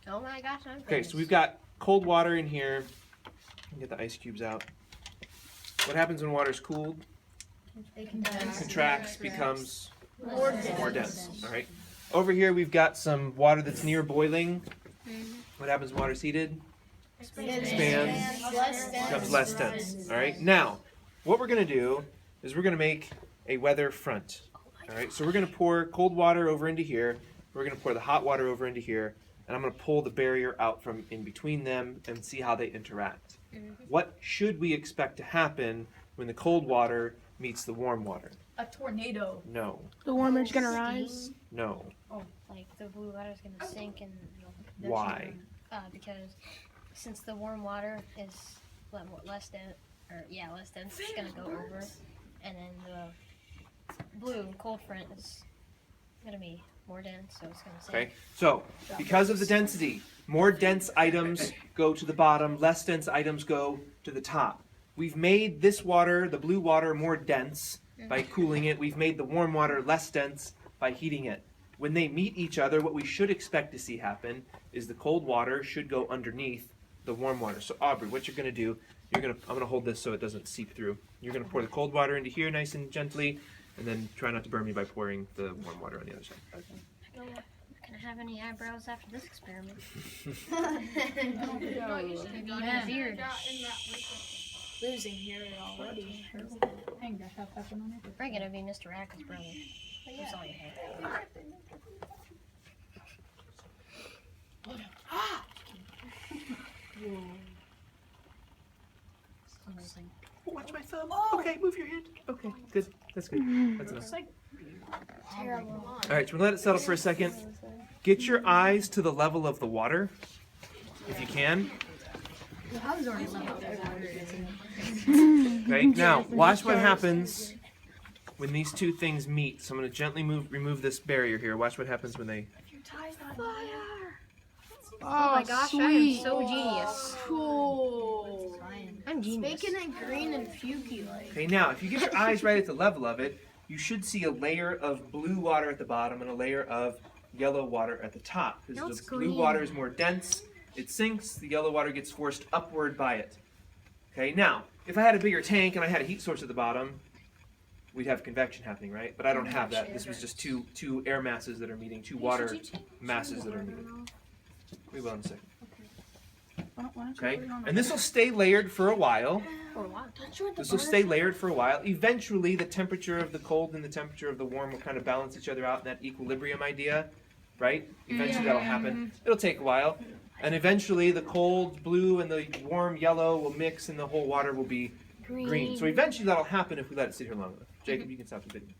Oh my gosh, I'm Okay, finished. so we've got cold water in here. Get the ice cubes out. What happens when water's cooled? It condenses. Contracts, becomes more more dense. All right. Over here we've got some water that's near boiling. What happens when water's heated? Expands, becomes less dense. All right. Now, what we're going to do is we're going to make a weather front. All right. So we're going to pour cold water over into here. We're going to pour the hot water over into here, and I'm going to pull the barrier out from in between them and see how they interact. What should we expect to happen when the cold water meets the warm water? A tornado. No. The warm air's gonna rise. No. Like the blue water's gonna sink and Why? because since the warm water is less dense, it's gonna go over, and then the blue cold front is gonna be more dense, so it's gonna sink. Okay. So, because of the density, more dense items go to the bottom, less dense items go to the top. We've made this water, the blue water, more dense by cooling it. We've made the warm water less dense by heating it. When they meet each other, what we should expect to see happen is the cold water should go underneath the warm water. So Aubrey, what you're going to do, I'm going to hold this so it doesn't seep through. You're going to pour the cold water into here nice and gently, and then try not to burn me by pouring the warm water on the other side. I'm not gonna have any eyebrows after this experiment. Maybe even a beard. Losing here already. Dang, that have pepper on it. We're gonna be Mr. Acker's brother. That's all you have. Watch my thumb. Okay, move your hand. Okay, good. That's good. That's enough. Terrible. All right, so we're gonna let it settle for a second. Get your eyes to the level of the water, if you can. Okay, now watch what happens when these two things meet. So I'm gonna gently remove this barrier here. Watch what happens when they. Oh my gosh, I am so genius. Cool. I'm genius. Making it green and pukey like. Okay, now if you get your eyes right at the level of it, you should see a layer of blue water at the bottom and a layer of yellow water at the top. No, Because it's the blue green. water is more dense, it sinks, the yellow water gets forced upward by it. Okay, now, if I had a bigger tank and I had a heat source at the bottom, we'd have convection happening, right? But I don't have that. This was just two air masses that are meeting, two water masses that are meeting. We will in a second. Okay, and this will stay layered for a while. For a while. This will stay layered for a while. Eventually, the temperature of the cold and the temperature of the warm will kind of balance each other out in that equilibrium idea, right? Eventually that'll happen. It'll take a while. And eventually the cold blue and the warm yellow will mix and the whole water will be green. So eventually that'll happen if we let it sit here long enough. Jacob, you can stop the video.